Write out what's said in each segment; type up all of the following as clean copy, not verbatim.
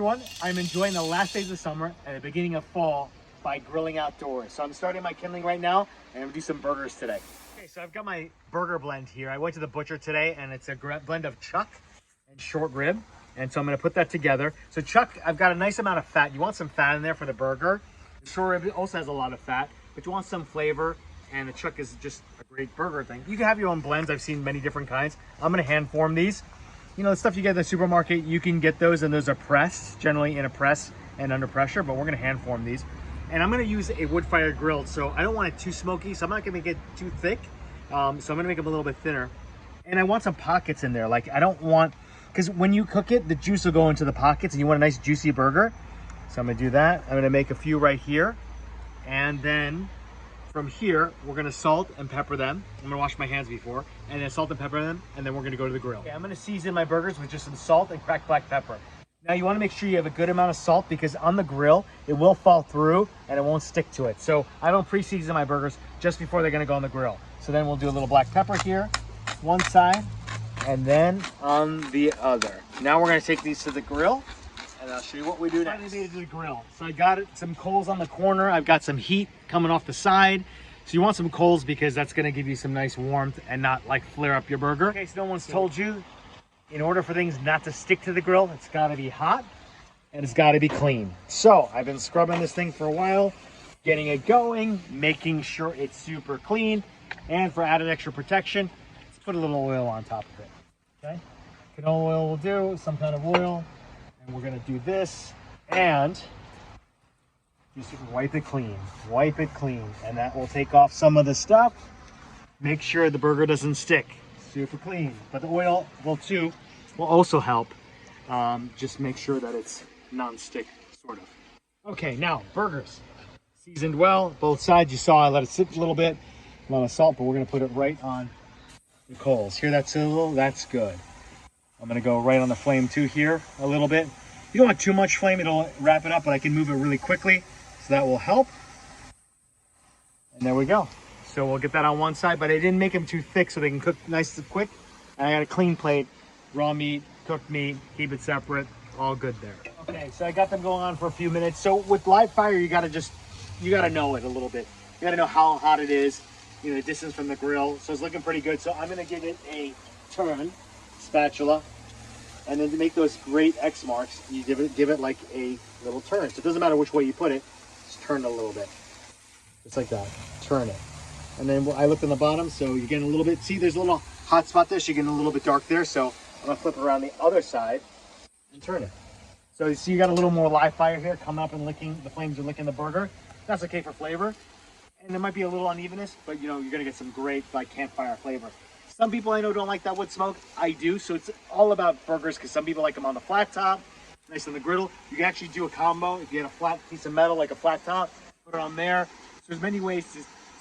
everyone. I'm enjoying the last days of summer and the beginning of fall by grilling outdoors. So I'm starting my kindling right now and I'm gonna do some burgers today. Okay, so I've got my burger blend here. I went to the butcher today and it's a blend of chuck and short rib. And so I'm gonna put that together. So chuck, I've got a nice amount of fat. You want some fat in there for the burger. The short rib also has a lot of fat, but you want some flavor, and the chuck is just a great burger thing. You can have your own blends. I've seen many different kinds. I'm gonna hand form these. You know, the stuff you get at the supermarket, you can get those, and those are pressed, generally in a press and under pressure, but we're gonna hand form these. And I'm gonna use a wood fire grill, so I don't want it too smoky, so I'm not gonna make it too thick. So I'm gonna make them a little bit thinner. And I want some pockets in there. Like, I don't want, because when you cook it, the juice will go into the pockets and you want a nice juicy burger. So I'm gonna do that. I'm gonna make a few right here. And then from here, we're gonna salt and pepper them. I'm gonna wash my hands before, and then salt and pepper them, and then we're gonna go to the grill. Okay, I'm gonna season my burgers with just some salt and cracked black pepper. Now you wanna make sure you have a good amount of salt because on the grill, it will fall through and it won't stick to it. So I don't pre-season my burgers just before they're gonna go on the grill. So then we'll do a little black pepper here, one side, and then on the other. Now we're gonna take these to the grill, and I'll show you what we do next. I made it to the grill. So I got some coals on the corner. I've got some heat coming off the side. So you want some coals because that's gonna give you some nice warmth and not like flare up your burger. In case no one's told you, in order for things not to stick to the grill, it's gotta be hot and it's gotta be clean. So I've been scrubbing this thing for a while, getting it going, making sure it's super clean. And for added extra protection, let's put a little oil on top of it, okay? Canola oil will do, some kind of oil. And we're gonna do this and just wipe it clean, and that will take off some of the stuff. Make sure the burger doesn't stick, super clean. But the oil will also help. Just make sure that it's non-stick, sort of. Okay, now burgers. Seasoned well, both sides. You saw I let it sit a little bit, a lot of salt, but we're gonna put it right on the coals. Hear that sizzle? That's good. I'm gonna go right on the flame too here a little bit. You don't want too much flame, it'll wrap it up, but I can move it really quickly, so that will help. And there we go. So we'll get that on one side, but I didn't make them too thick so they can cook nice and quick. And I got a clean plate, raw meat, cooked meat, keep it separate, all good there. Okay, so I got them going on for a few minutes. So with live fire, you gotta know it a little bit. You gotta know how hot it is, you know, the distance from the grill. So it's looking pretty good. So I'm gonna give it a turn, spatula. And then to make those great X marks, you give it like a little turn. So it doesn't matter which way you put it, just turn it a little bit. Just like that, turn it. And then I looked on the bottom, so you're getting a little bit, see there's a little hot spot there, so you're getting a little bit dark there. So I'm gonna flip around the other side and turn it. So you see you got a little more live fire here coming up and licking, the flames are licking the burger. That's okay for flavor. And there might be a little unevenness, but you know, you're gonna get some great like campfire flavor. Some people I know don't like that wood smoke. I do, so it's all about burgers because some people like them on the flat top, nice on the griddle. You can actually do a combo. If you had a flat piece of metal, like a flat top, put it on there. So there's many ways to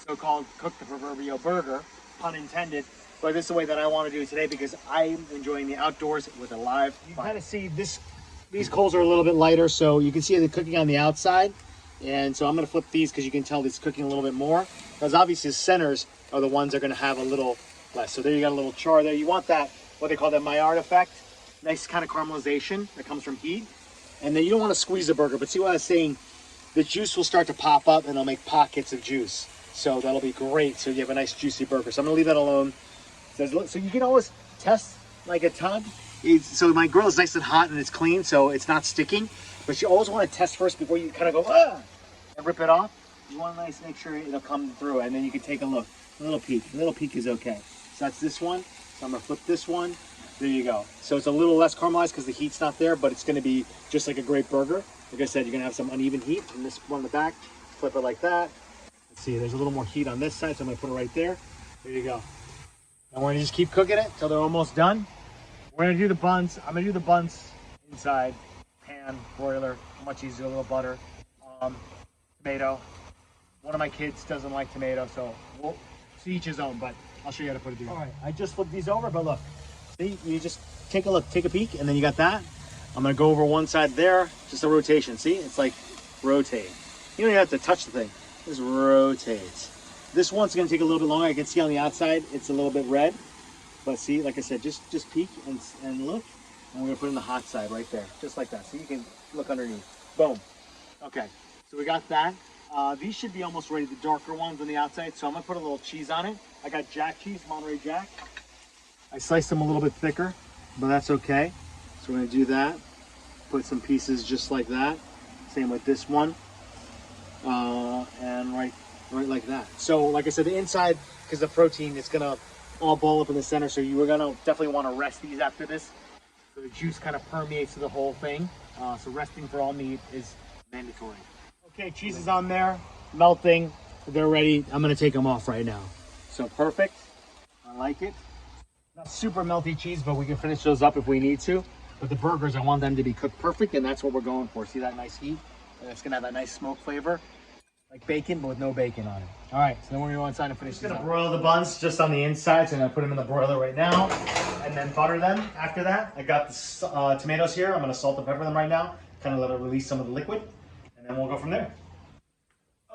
so-called cook the proverbial burger, pun intended. But this is the way that I want to do it today because I'm enjoying the outdoors with a live fire. You kind of see this, these coals are a little bit lighter, so you can see the cooking on the outside. And so I'm going to flip these because you can tell it's cooking a little bit more. Because obviously the centers are the ones that are going to have a little less. So there you got a little char there. You want that, what they call that Maillard effect. Nice kind of caramelization that comes from heat. And then you don't want to squeeze the burger, but see what I was saying? The juice will start to pop up and it'll make pockets of juice. So that'll be great. So you have a nice juicy burger. So I'm gonna leave that alone. So you can always test like a tub. So my grill is nice and hot and it's clean, so it's not sticking. But you always want to test first before you kind of go, and rip it off. You want to make sure it'll come through, and then you can take a look. A little peek is okay. So that's this one. So I'm gonna flip this one. There you go. So it's a little less caramelized because the heat's not there, but it's gonna be just like a great burger. Like I said, you're gonna have some uneven heat. And this one in the back, flip it like that. Let's see, there's a little more heat on this side, so I'm gonna put it right there. There you go. And we're gonna just keep cooking it till they're almost done. We're gonna do the buns. I'm gonna do the buns inside, pan, broiler, much easier, a little butter, tomato. One of my kids doesn't like tomato, so we'll see each his own, but I'll show you how to put it together. All right, I just flipped these over, but look, see, you just take a look, take a peek, and then you got that. I'm gonna go over one side there, just a rotation. See, it's like rotate. You don't even have to touch the thing, just rotates. This one's gonna take a little bit longer. I can see on the outside, it's a little bit red, but see, like I said, just peek and look. And we're gonna put it in the hot side right there, just like that. So you can look underneath. Boom. Okay, so we got that. These should be almost ready, the darker ones on the outside. So I'm gonna put a little cheese on it. I got Jack cheese, Monterrey Jack. I sliced them a little bit thicker, but that's okay. So we're gonna do that. Put some pieces just like that. Same with this one. And right like that. So like I said, the inside, because the protein is gonna all ball up in the center, so you are gonna definitely wanna rest these after this. So the juice kind of permeates to the whole thing. So resting for all meat is mandatory. Okay, cheese is on there, melting. They're ready. I'm gonna take them off right now. So perfect. I like it. Not super melty cheese, but we can finish those up if we need to. But the burgers, I want them to be cooked perfect, and that's what we're going for. See that nice heat? And it's gonna have that nice smoke flavor, like bacon, but with no bacon on it. All right, so then we're gonna go inside and finish this. I'm gonna broil the buns just on the inside, so I'm gonna put them in the broiler right now, and then butter them after that. I got the tomatoes here. I'm gonna salt and pepper them right now, kind of let it release some of the liquid, and then we'll go from there.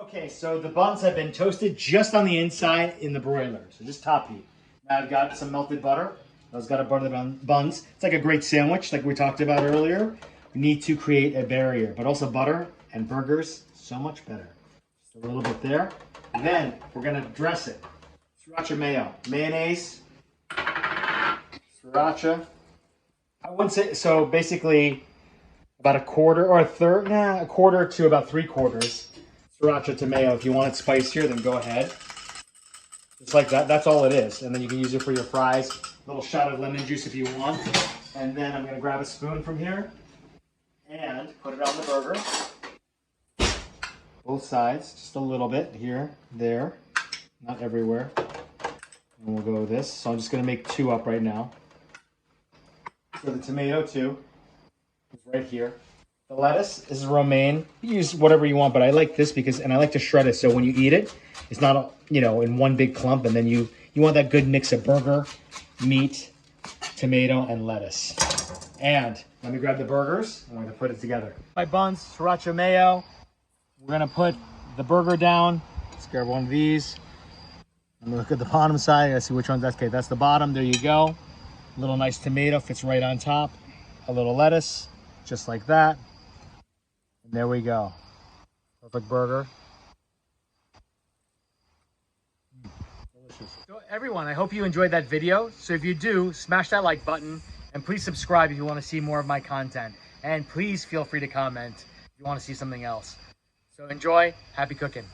Okay, so the buns have been toasted just on the inside in the broiler, so just top heat. Now I've got some melted butter. I was got to butter the buns. It's like a great sandwich, like we talked about earlier. We need to create a barrier, but also butter and burgers, so much better. Just a little bit there. And then we're gonna dress it. Sriracha mayo, mayonnaise, sriracha. I wouldn't say, so basically about a quarter or a quarter to about 3/4 sriracha to mayo. If you want it spicier, then go ahead. Just like that, that's all it is. And then you can use it for your fries. A little shot of lemon juice if you want. And then I'm gonna grab a spoon from here and put it on the burger. Both sides, just a little bit here, there, not everywhere. And we'll go with this. So I'm just gonna make 2 up right now. So the tomato too is right here. The lettuce is romaine. You use whatever you want, but I like this because, and I like to shred it so when you eat it, it's not, you know, in one big clump, and then you want that good mix of burger, meat, tomato, and lettuce. And let me grab the burgers. I'm going to put it together. My buns, sriracha mayo. We're going to put the burger down. Let's grab one of these. I'm going to look at the bottom side. I see which one's that's. Okay, that's the bottom. There you go. A little nice tomato fits right on top. A little lettuce, just like that. And there we go. Perfect burger. Delicious. So everyone, I hope you enjoyed that video. So if you do, smash that like button and please subscribe if you want to see more of my content. And please feel free to comment if you want to see something else. So enjoy, happy cooking.